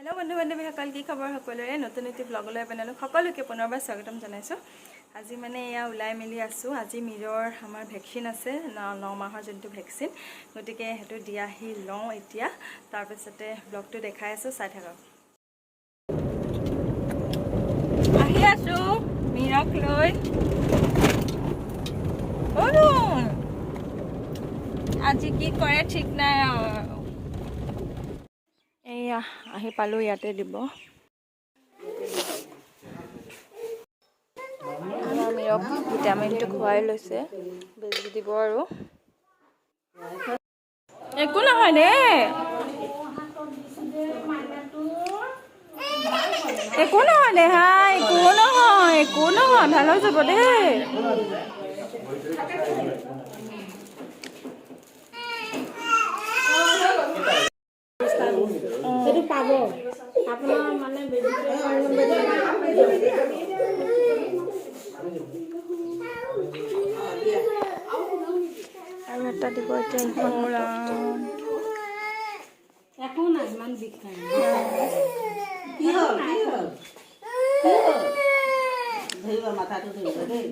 Hello बंधु बान्धवीসকল কি খবৰ সকলোৰে নতুন এটি ব্লগলৈ আপোনালোক সকলোকে পুনৰবাৰ স্বাগতম জনাইছো আজি মানে এয়া উলাই মিলি আছো আজি মিৰৰ আমাৰ ভ্যাকচিন আছে 9 মাহৰ যোনটো ভ্যাকচিন গতিকে হেতু দিয়াহি লওঁ এতিয়া তাৰ পিছতে ব্লগটো দেখাই আছো চাই থাকক আহি আছো মিৰক লৈ অৰুণ আজি কি কৰে ঠিক নাই এয়া আহি পালো ইয়াতে দিব আমাৰ মিৰক ভিটামিনটো খুৱাই লৈছে বেজি দিব আৰু একো নহয় দে একো নহয় দে হাই একো নহয় ভাল হৈ যাব দে সেইটো পাব আপোনাৰ মানে আৰু এটা দিব এতিয়া ইখন একো নাই ইমান বিষ নাই ধৰিব মাথাটো ধৰিব দেই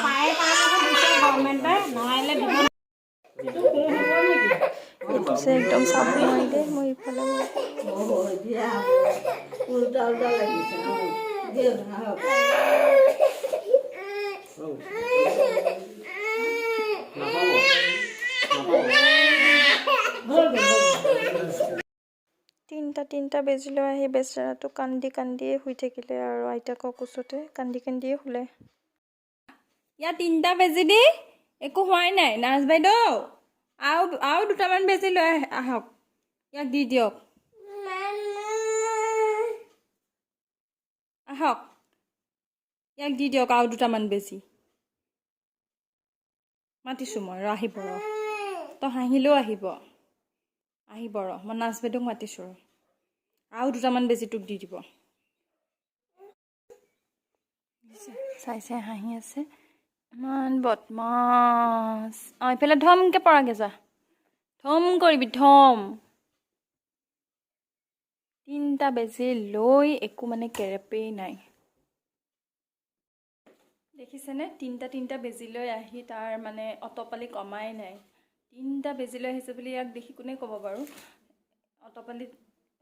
পায়ে গভৰ্ণমেণ্টে নহ'লে দিব से एकदम साफ नहीं दे मैं इफाले দিয়া উল্টা উল্টা লাগিছে দিয়ে তিনটা বেজি লৈ আহি বেচাৰাটো কান্দিয়ে শুই থাকিলে আৰু আইতাকৰ কোচতে কান্দিয়ে শুলে ইয়া তিনটা বেজি দি একো হোৱাই নাই নাৰ্ছ বাইদেউ আৰু দুটামান বেজি লৈ আহক ইয়াক দি দিয়ক আহক ইয়াক দি দিয়ক আৰু দুটামান বেজি মাতিছোঁ মই আহিব তো হাঁহিলেও আহিব মই নাৰ্ছ বাইদেউক মাতিছোঁ আৰু দুটামান বেজি তোক দি দিব চাই হাঁহি আছে ইমান বদমাছ এইফালে ধমকৈ পৰাগে যা ধম কৰিবি ধম তিনটা বেজি লৈ একো মানে কেৰেপেই নাই দেখিছেনে তিনটা বেজি লৈ আহি তাৰ মানে অটপালি কমাই নাই তিনটা বেজি লৈ আহিছে বুলি ইয়াক দেখি কোনে ক'ব বাৰু অটপালি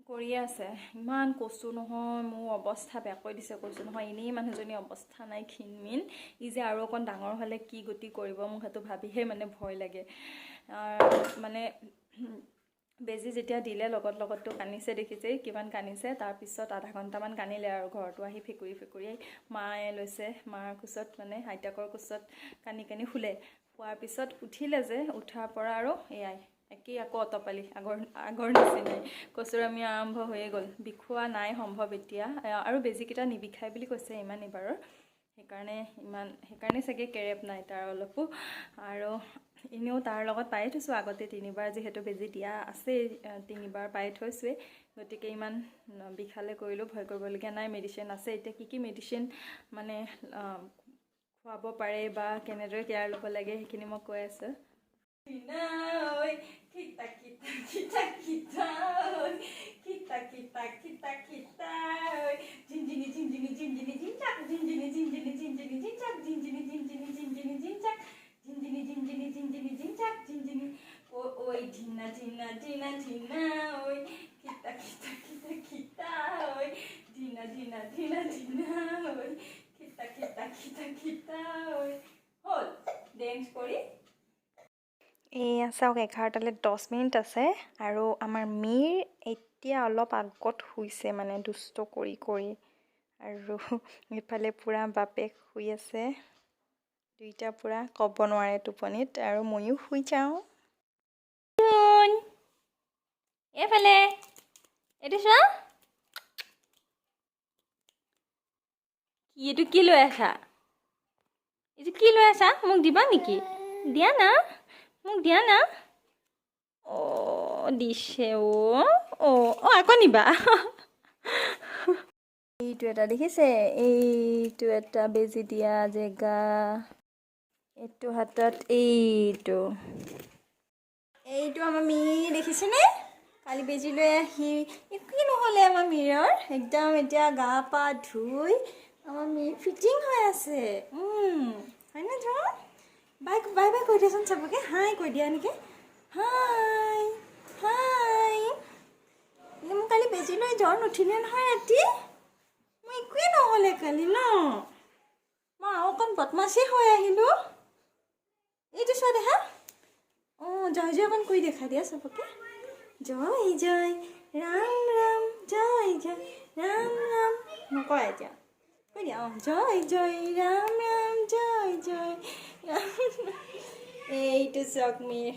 কৰিয়ে আছে ইমান কচু নহয় মোৰ অৱস্থা বেয়া কৰি দিছে কৈছোঁ নহয় এনেই মানুহজনী অৱস্থা নাই ক্ষীণমিন ই যে আৰু অকণ ডাঙৰ হ'লে কি গতি কৰিব মোক সেইটো ভাবিহে মানে ভয় লাগে মানে বেজি যেতিয়া দিলে লগতো কানিছে দেখিছে কিমান কানিছে তাৰপিছত আধা ঘণ্টামান কানিলে আৰু ঘৰটো আহি ফেকুৰি মায়ে লৈছে মাৰ কোচত মানে আইতাকৰ কোচত কানি শুলে শোৱাৰ পিছত উঠিলে যে উঠাৰ পৰা আৰু এয়াই একেই আকৌ অটপালি আগৰ নিচিনাই কচুৰামি আৰম্ভ হৈয়ে গ'ল বিষোৱা নাই সম্ভৱ এতিয়া আৰু বেজিকেইটা নিবিষাই বুলি কৈছে ইমান এবাৰৰ সেইকাৰণে চাগে কেৰেপ নাই তাৰ অলপো আৰু এনেও তাৰ লগত পাই থৈছোঁ আগতে 3বাৰ যিহেতু বেজি দিয়া আছে 3বাৰ পাই থৈছোঁৱে গতিকে ইমান বিষালে কৰিলেও ভয় কৰিবলগীয়া নাই মেডিচিন আছে এতিয়া কি মেডিচিন মানে খুৱাব পাৰে বা কেনেদৰে কেয়াৰ ল'ব লাগে সেইখিনি মই কৈ আছোঁ oi dhina oi kita oi dhina oi kita oi hol dance kori এয়া চাওক 11টালৈ 10 মিনিট আছে আৰু আমাৰ মিৰ এতিয়া অলপ আগত শুইছে মানে দুষ্ট কৰি আৰু ইফালে পুৰা বাপেক শুই আছে দুইটা পুৰা ক'ব নোৱাৰে টোপনিত আৰু ময়ো শুই যাওঁ এইফালে এইটো চোৱা এইটো কি লৈ আছা মোক দিবা নেকি দিয়া না মোক দিয়া না দিছে আকৌ নিবা এইটো এটা দেখিছে এইটো এটা বেজি দিয়া জেগা এইটো হাতত এইটো আমাৰ মি দেখিছেনে কালি বেজি লৈ আহি একোৱেই নহ'লে আমাৰ মীৰৰ একদম এতিয়া গা পা ধুই আমাৰ মীৰ ফিটিং হৈ আছে হয়নে ধৰ বাই বাই বাই কৈ দিয়াচোন চবকে হাই কৈ দিয়া নেকি হাই হাই মোৰ কালি বেজি লৈ জ্বৰ নুঠিলে নহয় ৰাতি মই একোৱেই নহ'লে কালি ন মই আৰু অকণ বদমাছি হৈ আহিলোঁ এইটো চোৱা দেখা অঁ জয় জয় অকণ কৈ দেখা দিয়া চবকে জয় জয় ৰাম ৰাম জয় জয় ৰাম ৰাম নকয় এতিয়া কৈ দিয়া অঁ জয় জয় ৰাম ৰাম জয় জয় এইটো চাওক মীৰ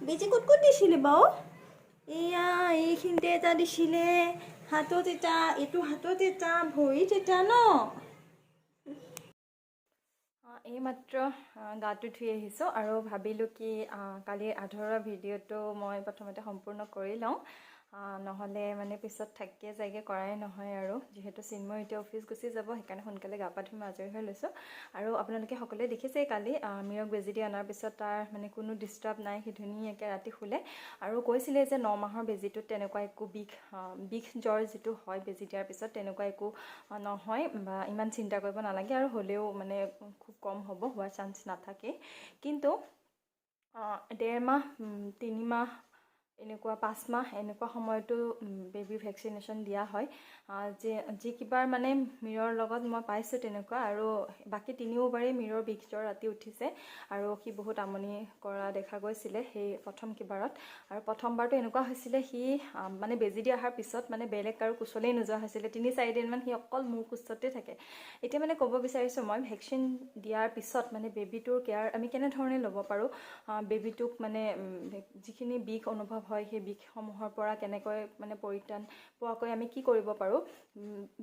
বেজি ক'ত ক'ত দিছিলে বাৰু এয়া এইখিনিতে এটা দিছিলে হাতত এটা এইটো হাতত এটা ভৰিত এটা ন এইমাত্ৰ গাটো ধুই আহিছোঁ আৰু ভাবিলোঁ কি কালি আধৰুৱা ভিডিঅ'টো মই প্ৰথমতে সম্পূৰ্ণ কৰি লওঁ নহ'লে মানে পিছত থাকিয়ে যায়গৈ কৰাই নহয় আৰু যিহেতু চিন্ময় এতিয়া অফিচ গুচি যাব সেইকাৰণে সোনকালে গা পা ধুই মই আজৰি হৈ লৈছোঁ আৰু আপোনালোকে সকলোৱে দেখিছেই কালি মীৰক বেজি দি অনাৰ পিছত তাৰ মানে কোনো ডিষ্টাৰ্ব নাই সি ধুনীয়াকৈ ৰাতি শুলে আৰু কৈছিলে যে 9 মাহৰ বেজিটোত তেনেকুৱা একো বিষ জ্বৰ যিটো হয় বেজি দিয়াৰ পিছত তেনেকুৱা একো নহয় বা ইমান চিন্তা কৰিব নালাগে আৰু হ'লেও মানে খুব কম হ'ব হোৱাৰ চান্স নাথাকে কিন্তু 1.5 মাহ 3 মাহ এনেকুৱা 5 মাহ এনেকুৱা সময়তো বেবী ভেকচিনেশ্যন দিয়া হয় যি কিবাৰ মানে মীৰৰ লগত মই পাইছোঁ তেনেকুৱা আৰু বাকী তিনিওবাৰেই মীৰৰ বিষ জ্বৰ ৰাতি উঠিছে আৰু সি বহুত আমনি কৰা দেখা গৈছিলে সেই প্ৰথম কিবাৰত আৰু প্ৰথমবাৰটো এনেকুৱা হৈছিলে সি মানে বেজি দি অহাৰ পিছত মানে বেলেগ কাৰো কোচলেই নোযোৱা হৈছিলে 3-4 দিনমান সি অকল মোৰ কোচতে থাকে এতিয়া মানে ক'ব বিচাৰিছোঁ মই ভেকচিন দিয়াৰ পিছত মানে বেবীটোৰ কেয়াৰ আমি কেনেধৰণে ল'ব পাৰোঁ বেবীটোক মানে যিখিনি বিষ অনুভৱ হয় সেই বিষসমূহৰ পৰা কেনেকৈ মানে পৰিত্ৰাণ পোৱাকৈ আমি কি কৰিব পাৰোঁ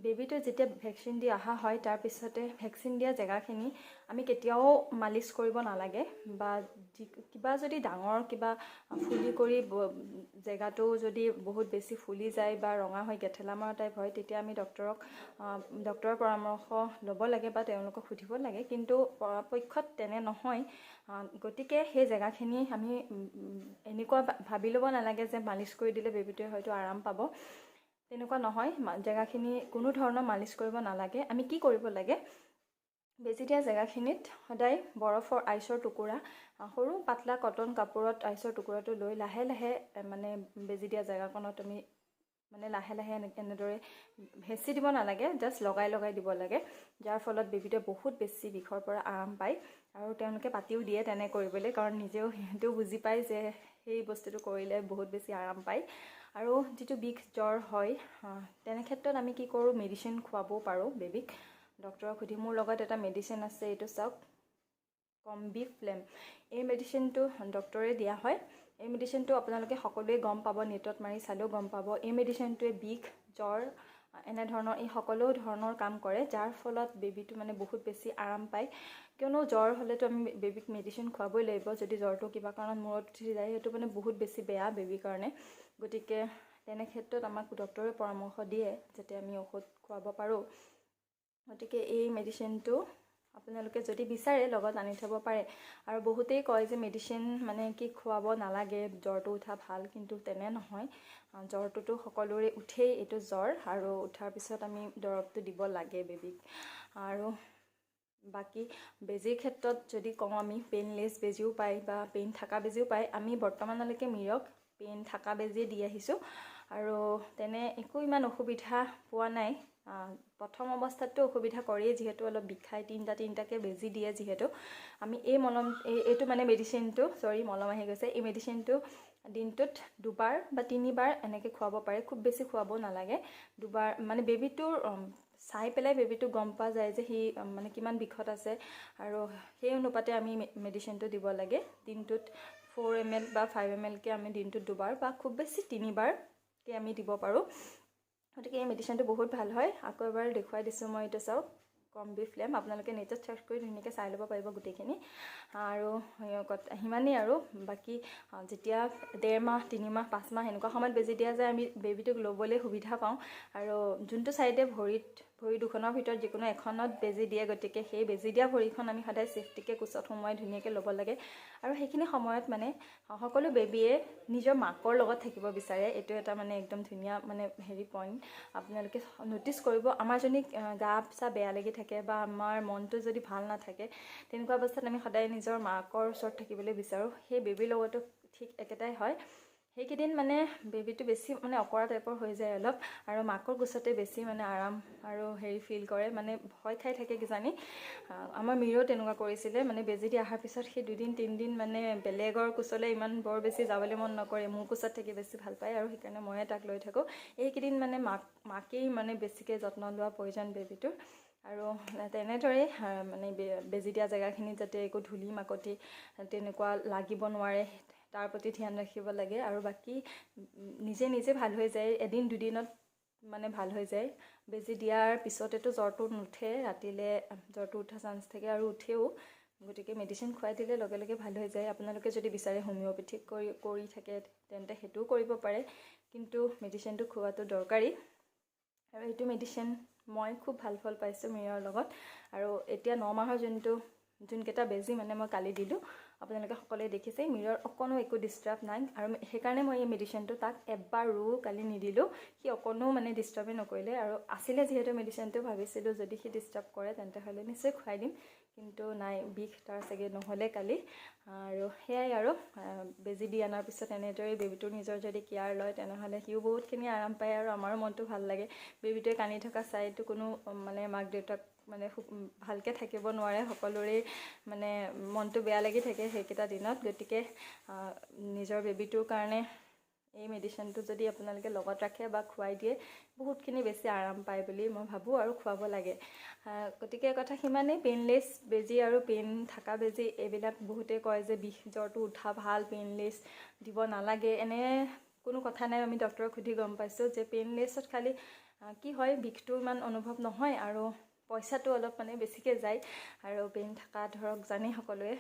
বেবীটো যেতিয়া ভেকচিন দি অহা হয় তাৰপিছতে ভেকচিন দিয়া জেগাখিনি আমি কেতিয়াও মালিচ কৰিব নালাগে বা কিবা যদি ডাঙৰ কিবা ফুলি কৰি জেগাটো যদি বহুত বেছি ফুলি যায় বা ৰঙা হৈ গেঠেলা মৰা টাইপ হয় তেতিয়া আমি ডক্তৰৰ পৰামৰ্শ ল'ব লাগে বা তেওঁলোকক সুধিব লাগে কিন্তু পৰাপক্ষত তেনে নহয় গতিকে সেই জেগাখিনি আমি এনেকুৱা ভাবি ল'ব নালাগে যে মালিচ কৰি দিলে বেবীটোৱে হয়তো আৰাম পাব তেনেকুৱা নহয় জেগাখিনি কোনো ধৰণৰ মালিচ কৰিব নালাগে আমি কি কৰিব লাগে বেজি দিয়া জেগাখিনিত সদায় বৰফৰ আইচৰ টুকুৰা সৰু পাতলা কটন কাপোৰত আইচৰ টুকুৰাটো লৈ লাহে লাহে মানে বেজি দিয়া জেগাকণত আমি মানে লাহে লাহে এনেদৰে হেঁচি দিব নালাগে জাষ্ট লগাই লগাই দিব লাগে যাৰ ফলত বেবীটোৱে বহুত বেছি বিষৰ পৰা আৰাম পায় আৰু তেওঁলোকে পাতিও দিয়ে তেনে কৰিবলৈ কাৰণ সিহঁতেও বুজি পায় যে সেই বস্তুটো কৰিলে বহুত বেছি আৰাম পায় আৰু যিটো বিষ জ্বৰ হয় তেনে ক্ষেত্ৰত আমি কি কৰোঁ মেডিচিন খুৱাবও পাৰোঁ বেবীক ডক্তৰক সুধি মোৰ লগত এটা মেডিচিন আছে এইটো চাওক কম্বিফ্লেম এই মেডিচিনটো ডক্তৰে দিয়া হয় এই মেডিচিনটো আপোনালোকে সকলোৱে গম পাব নেটত মাৰি চালেও গম পাব এই মেডিচিনটোৱে বিষ জ্বৰ এনেধৰণৰ এই সকলো ধৰণৰ কাম কৰে যাৰ ফলত বেবীটো মানে বহুত বেছি আৰাম পায় কিয়নো জ্বৰ হ'লেতো আমি বেবীক মেডিচিন খুৱাবই লাগিব যদি জ্বৰটো কিবা কাৰণত মূৰত উঠি যায় সেইটো মানে বহুত বেছি বেয়া বেবীৰ কাৰণে গতিকে তেনে ক্ষেত্ৰত আমাক ডক্তৰে পৰামৰ্শ দিয়ে যাতে আমি ঔষধ খুৱাব পাৰোঁ গতিকে এই মেডিচিনটো আপোনালোকে যদি বিচাৰে লগত আনি থ'ব পাৰে আৰু বহুতেই কয় যে মেডিচিন মানে কি খুৱাব নালাগে জ্বৰটো উঠা ভাল কিন্তু তেনে নহয় জ্বৰটোতো সকলোৰে উঠেই এইটো জ্বৰ আৰু উঠাৰ পিছত আমি দৰৱটো দিব লাগে বেবীক আৰু বাকী বেজীৰ ক্ষেত্ৰত যদি কওঁ আমি পেইনলেছ বেজীও পায় বা পেইন থকা বেজীও পায় আমি বৰ্তমানলৈকে মীৰক পেইন থকা বেজী দি আহিছোঁ আৰু তেনে একো ইমান অসুবিধা পোৱা নাই প্ৰথম অৱস্থাতটো অসুবিধা কৰেই যিহেতু অলপ বিষাই তিনিটাকৈ বেজী দিয়ে যিহেতু আমি এইটো মানে মেডিচিনটো মলম আহি গৈছে এই মেডিচিনটো দিনটোত 2 বাৰ বা 3 বাৰ এনেকৈ খুৱাব পাৰে খুব বেছি খুৱাব নালাগে 2 বাৰ মানে বেবীটোৰ চাই পেলাই বেবীটো গম পোৱা যায় যে সি মানে কিমান বিষত আছে আৰু সেই অনুপাতে আমি মেডিচিনটো দিব লাগে দিনটোত 4 ml বা 5 mlকৈ আমি দিনটোত 2 বাৰ বা খুব বেছি 3 বাৰকৈ আমি দিব পাৰোঁ গতিকে এই মেডিচিনটো বহুত ভাল হয় আকৌ এবাৰ দেখুৱাই দিছোঁ মই এইটো চাওক কম্বিফ্লেম আপোনালোকে নেটত চাৰ্চ কৰি ধুনীয়াকৈ চাই ল'ব পাৰিব গোটেইখিনি আৰু সিমানেই আৰু বাকী যেতিয়া 1.5 মাহ 3 মাহ 5 মাহ এনেকুৱা সময়ত বেজি দিয়া যায় আমি বেবীটোক ল'বলৈ সুবিধা পাওঁ আৰু যোনটো চাইডে ভৰিত ভৰি দুখনৰ ভিতৰত যিকোনো এখনত বেজী দিয়ে, গতিকে সেই বেজী দিয়া ভৰিখন আমি সদায় ছেফটিকৈ কোচত সোমোৱাই ধুনীয়াকৈ ল'ব লাগে। আৰু সেইখিনি সময়ত মানে সকলো বেবীয়ে নিজৰ মাকৰ লগত থাকিব বিচাৰে। এইটো এটা মানে একদম ধুনীয়া মানে হেৰি পইণ্ট আপোনালোকে ন'টিছ কৰিব। আমাৰ যদি গা চা বেয়া লাগি থাকে বা আমাৰ মনটো যদি ভাল নাথাকে, তেনেকুৱা অৱস্থাত আমি সদায় নিজৰ মাকৰ ওচৰত থাকিবলৈ বিচাৰোঁ। সেই বেবীৰ লগতো ঠিক একেটাই হয়। সেইকেইদিন মানে বেবীটো বেছি মানে অকৰা টাইপৰ হৈ যায় অলপ, আৰু মাকৰ কোচতে বেছি মানে আৰাম আৰু হেৰি ফিল কৰে, মানে ভয় খাই থাকে কিজানি। আমাৰ মিৰেও তেনেকুৱা কৰিছিলে, মানে বেজী দি অহাৰ পিছত সেই 2-3 দিন মানে বেলেগৰ কোচলৈ ইমান বৰ বেছি যাবলৈ মন নকৰে, মোৰ কোচত থাকি বেছি ভাল পায়, আৰু সেইকাৰণে ময়ে তাক লৈ থাকোঁ। এইকেইদিন মানে মাকেই মানে বেছিকৈ যত্ন লোৱা প্ৰয়োজন বেবীটোৰ। আৰু তেনেদৰেই মানে বেজী দিয়া জেগাখিনিত যাতে একো ধূলি মাকতি তেনেকুৱা লাগিব নোৱাৰে, তাৰ প্ৰতি ধ্যান ৰাখিব লাগে। আৰু বাকী নিজে নিজে ভাল হৈ যায়, 1-2 দিনত মানে ভাল হৈ যায়। বেজী দিয়াৰ পিছতেতো জ্বৰটো নুঠে, ৰাতিলৈ জ্বৰটো উঠা চান্স থাকে আৰু উঠেও, গতিকে মেডিচিন খুৱাই দিলে লগে লগে ভাল হৈ যায়। আপোনালোকে যদি বিচাৰে হোমিঅ'পেথিক কৰি থাকে তেন্তে সেইটোও কৰিব পাৰে, কিন্তু মেডিচিনটো খোৱাটো দৰকাৰী। আৰু এইটো মেডিচিন মই খুব ভাল ফল পাইছোঁ মিৰৰ লগত। আৰু এতিয়া 9 মাহৰ যোনকেইটা বেজী মানে মই কালি দিলোঁ, আপোনালোকে সকলোৱে দেখিছে মিৰৰ অকণো একো ডিষ্টাৰ্ব নাই। আৰু সেইকাৰণে মই এই মেডিচিনটো তাক এবাৰো কালি নিদিলোঁ, সি অকণো মানে ডিষ্টাৰ্বেই নকৰিলে। আৰু আছিলে যিহেতু মেডিচিনটো, ভাবিছিলোঁ যদি সি ডিষ্টাৰ্ব কৰে তেন্তে হ'লে নিশ্চয় খুৱাই দিম, কিন্তু নাই, বিষ তাৰ চাগে নহ'লে কালি। আৰু সেয়াই আৰু বেজী দি অনাৰ পিছত এনেদৰেই বেবীটোৰ নিজৰ যদি কেয়াৰ লয় তেনেহ'লে সিও বহুতখিনি আৰাম পায়, আৰু আমাৰো মনটো ভাল লাগে। বেবীটোৱে কান্দি থকা চাইটো কোনো মানে মাক দেউতাক মানে ভালকৈ থাকিব নোৱাৰে, সকলোৰে মানে মনটো বেয়া লাগি থাকে সেইকেইটা দিনত। গতিকে নিজৰ বেবীটোৰ কাৰণে এই মেডিচিনটো যদি আপোনালোকে লগত ৰাখে বা খুৱাই দিয়ে, বহুতখিনি বেছি আৰাম পায় বুলি মই ভাবোঁ, আৰু খুৱাব লাগে। গতিকে কথা সিমানেই। পেইনলেছ বেজী আৰু পেইন থকা বেজী এইবিলাক বহুতে কয় যে বিষ জ্বৰটো উঠা ভাল, পেইনলেছ দিব নালাগে, এনে কোনো কথা নাই। আমি ডক্টৰক সুধি গম পাইছোঁ যে পেইনলেছত খালি কি হয়, বিষটো ইমান অনুভৱ নহয় আৰু পইচাটো অলপ মানে বেছিকৈ যায়। আৰু পেইন থকা ধৰক জানেই সকলোৱে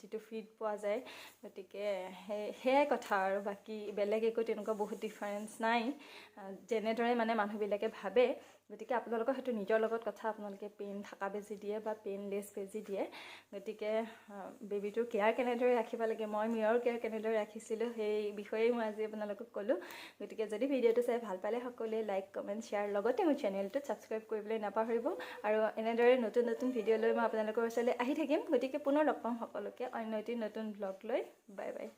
যিটো ফ্ৰীত পোৱা যায়, গতিকে সেয়াই কথা। আৰু বাকী বেলেগ একো তেনেকুৱা বহুত ডিফাৰেঞ্চ নাই, যেনেদৰে মানে মানুহবিলাকে ভাবে। গতিকে আপোনালোকৰ সেইটো নিজৰ লগত কথা, আপোনালোকে পেইন থকা বেজী দিয়ে বা পেইনলেছ বেজী দিয়ে। গতিকে বেবীটোৰ কেয়াৰ কেনেদৰে ৰাখিব লাগে, মই মিৰৰ কেয়াৰ কেনেদৰে ৰাখিছিলোঁ, সেই বিষয়েই মই আজি আপোনালোকক ক'লোঁ। গতিকে যদি ভিডিঅ'টো চাই ভাল পালে সকলোৱে লাইক, কমেণ্ট, শ্বেয়াৰ, লগতে মোৰ চেনেলটোত ছাবস্ক্ৰাইব কৰিবলৈ নাপাহৰিব। আৰু এনেদৰে নতুন নতুন ভিডিঅ' লৈ মই আপোনালোকৰ ওচৰলৈ আহি থাকিম। গতিকে পুনৰ লগ পাম সকলোকে অন্য এটি নতুন ব্লগ লৈ। Bye bye.